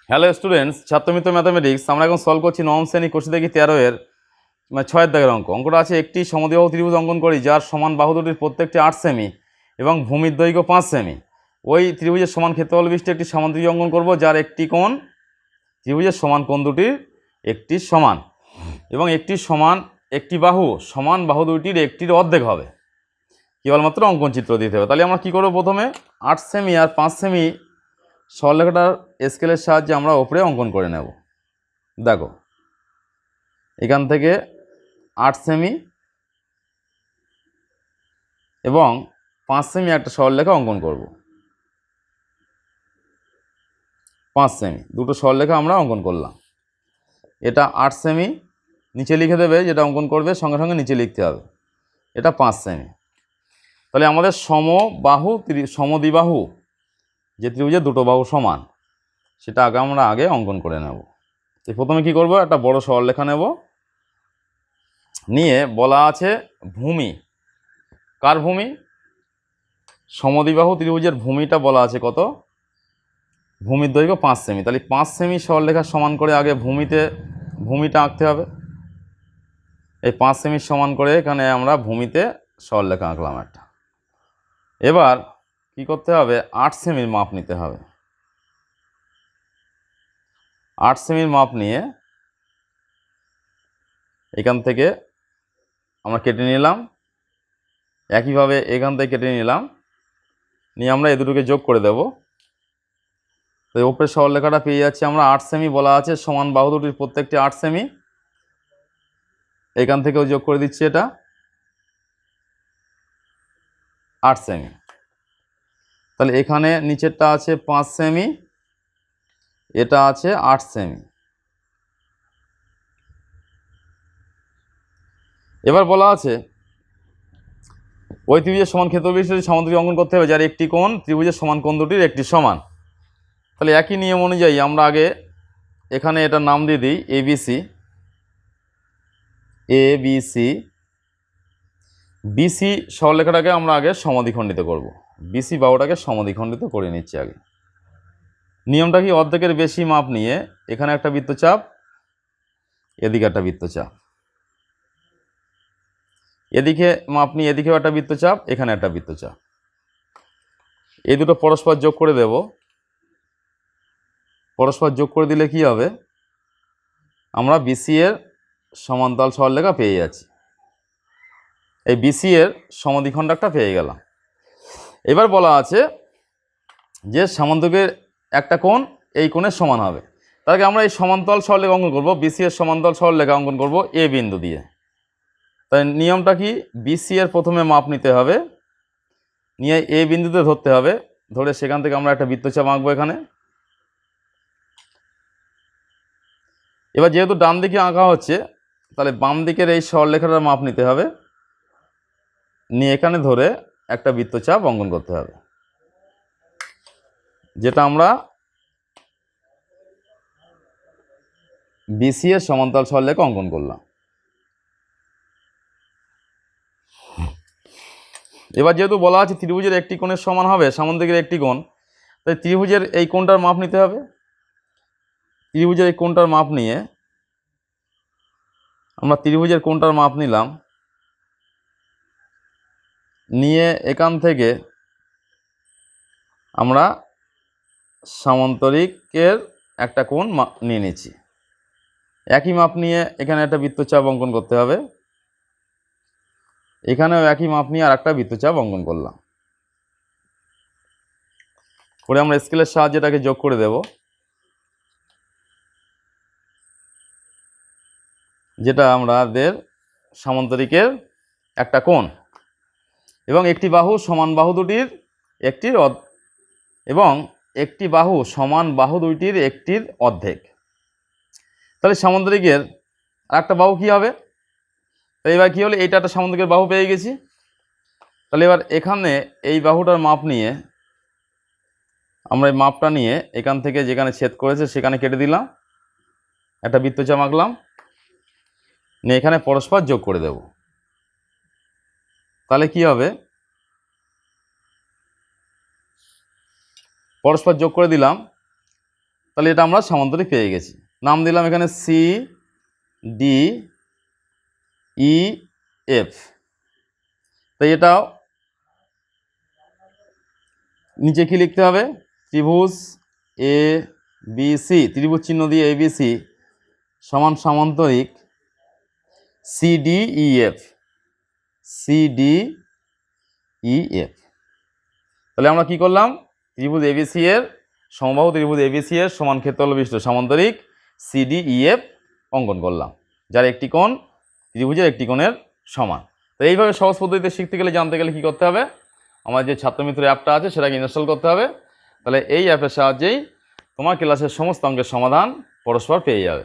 Hello students, ছাত্রমিত্র mathematics. আমরা এখন solve করছি নবম শ্রেণী কোষে দেখি 13-এর 6-এর দাগের অঙ্কটা আছে একটি সমদ্বিবাহু ত্রিভুজ অঙ্কন করি যার সমান বাহু দুটির প্রত্যেকটি 8 সেমি এবং ভূমির দৈর্ঘ্য 5 সেমি। ওই ত্রিভুজের সমান ক্ষেত্রফল বিশিষ্ট একটি সামুদ্রিক অঙ্কন করব যার একটি কোণ ত্রিভুজের সমান কোণ দুটির একটি সমান এবং একটি বাহু সমান বাহু দুটির একটির অর্ধেক হবে। কেবলমাত্র অঙ্কন চিত্র দিতে হবে। তাহলে আমরা কী করবো, প্রথমে 8 সেমি আর 5 সেমি সরলরেখাটার স্কেলের সাহায্যে আমরা ওপরে অঙ্কন করে নেব। দেখো, এখান থেকে 8 সেমি এবং 5 সেমি একটা সরলরেখা অঙ্কন করব। 5 সেমি দুটো সরলরেখা আমরা অঙ্কন করলাম। এটা 8 সেমি নিচে লিখে দেবে, যেটা অঙ্কন করবে সঙ্গে সঙ্গে নিচে লিখতে হবে। এটা 5 সেমি। তাহলে আমাদের সমদ্বিবাহু যে ত্রিভুজের দুটো বাহু সমান, সেটা আমরা আগে অঙ্কন করে নেব। তো প্রথমে কি করব, একটা বড় সরলরেখা নেব, নিয়ে বলা আছে ভূমি। কার ভূমি? সমদ্বিবাহু ত্রিভুজের ভূমিটা বলা আছে কত? ভূমির দৈর্ঘ্য 5 সেমি। তাহলে 5 সেমি সরলরেখা সমান করে আগে ভূমিটা আঁকতে হবে। এই 5 সেমি সমান করে এখানে আমরা ভূমিতে সরলরেখা আঁকলাম একটা। এবার কি করতে হবে, 8 সেমির মাপ নিতে হবে। 8 সেমির মাপ নিয়ে এখান থেকে আমরা কেটে নিলাম, একইভাবে এখান থেকে কেটে নিলাম, নিয়ে আমরা এ দুটোকে যোগ করে দেব। তো এই উপরের সরলরেখাটা পেয়ে যাচ্ছি আমরা 8 সেমি, বলা আছে সমান বাহু দুটির প্রত্যেকটি 8 সেমি। এখান থেকেও যোগ করে দিচ্ছি, এটা 8 সেমি। তাহলে এখানে নিচেরটা আছে 5 সেমি, এটা আছে 8 সেমি। এবার বলা আছে ওই ত্রিভুজের সমান ক্ষেত্রফল বিশিষ্ট সামুদ্রিক অঙ্কন করতে হবে যার একটি কোণ ত্রিভুজের সমান কোণ দুটির একটি সমান। তাহলে একই নিয়ম অনুযায়ী আমরা আগে এখানে এটার নাম দিয়ে দিই এবিসি। বিসি সরলরেখাটাকে আমরা আগে সমদ্বিখণ্ডিত করব। বিসি বাহুটাকে সমদ্বিখণ্ডিত করে নিচ্ছি আগে। নিয়মটা কি, অর্ধেকের বেশি মাপ নিয়ে এখানে একটা বৃত্তচাপ, এদিকে একটা বৃত্তচাপ, এদিকে মাপ নিয়ে এদিকেও একটা বৃত্তচাপ, এখানে একটা বৃত্তচাপ, এই দুটো পরস্পর যোগ করে দেব। পরস্পর যোগ করে দিলে কি হবে, আমরা বিসি এর সমান্তরাল সরলরেখা পেয়ে যাচ্ছি। এই বিসি এর সমদ্বিখণ্ডকটা পেয়ে গেলাম। এবার বলা আছে যে সামন্তরিকের একটা কোণ এই কোণের সমান হবে। তাহলে আমরা এই সমান্তরাল সরলরেখা অঙ্কন করব, বিসি এর সমান্তরাল সরলরেখা অঙ্কন করব এ বিন্দু দিয়ে। তাই নিয়মটা কি, বিসি এর প্রথমে মাপ নিতে হবে, নিয়ে এ বিন্দুতে ধরতে হবে, ধরে সেখান থেকে আমরা একটা বৃত্তচাপ আঁকবো এখানে। এবার যেহেতু ডান দিকে আঁকা হচ্ছে, তাহলে বাম দিকের এই সরলরেখাটার মাপ নিতে হবে, নিয়ে এখানে ধরে একটা বৃত্তচাপ অঙ্কন করতে হবে, যেটা আমরা বিসি এর সমান্তরাল সরলরেখা অঙ্কন করলাম। এবার যেহেতু বলা আছে ত্রিভুজের একটি কোণের সমান হবে সামুদ্রিকের একটি কোণ, তাই ত্রিভুজের এই কোণটার মাপ নিতে হবে। ত্রিভুজের এই কোণটার মাপ নিয়ে আমরা ত্রিভুজের কোণটার মাপ নিলাম, নিয়ে এখান থেকে আমরা সামান্তরিকের একটা কোণ নিয়ে নিচ্ছি। একই মাপ নিয়ে এখানে একটা বৃত্তচাপ অঙ্কন করতে হবে, এখানেও একই মাপ নিয়ে আর একটা বৃত্তচাপ অঙ্কন করলাম, করে আমরা স্কেলের সাহায্যে এটাকে যোগ করে দেব, যেটা আমাদের সামান্তরিকের একটা কোণ এবং একটি বাহু সমান বাহু দুটির একটির এবং একটি বাহু সমান বাহু দুইটির একটির অর্ধেক। তাহলে সামান্তরিকের আর একটা বাহু কী হবে, এবার কী হলো, এইটা একটা সামান্তরিকের বাহু পেয়ে গেছি। তাহলে এবার এখানে এই বাহুটার মাপ নিয়ে আমরা এই মাপটা নিয়ে এখান থেকে যেখানে ছেদ করেছে সেখানে কেটে দিলাম, একটা বৃত্তচাপ আঁকলাম, নিয়ে এখানে পরস্পর যোগ করে দেব। তাহলে কি হবে, পরস্পর যোগ করে দিলাম, তাহলে এটা আমরা সামান্তরিক পেয়ে গেছি। নাম দিলাম এখানে সি ডি ই এফ। তাই এটাও নিচে কি লিখতে হবে, ত্রিভুজ এ বি সি, ত্রিভুজ চিহ্ন দিয়ে এ বি সি সমান সামান্তরিক C D E F, C D E F. তাহলে আমরা কি করলাম, ত্রিভুজ এবিসি এর সমবাহু ত্রিভুজ এবিসি এর সমান ক্ষেত্রফল বিশিষ্ট সামান্তরিক সি ডি ই এফ অঙ্কন করলাম, যার একটি কোণ ত্রিভুজের একটি কোণের সমান। তো এইভাবে সহজ পদ্ধতিতে শিখতে গেলে, জানতে গেলে কি করতে হবে, আমার যে ছাত্রমিত্র অ্যাপটা আছে সেটাকে ইনস্টল করতে হবে। তাহলে এই অ্যাপের সাহায্যেই তোমার ক্লাসের সমস্ত অঙ্কের সমাধান পরস্পর পেয়ে যাবে।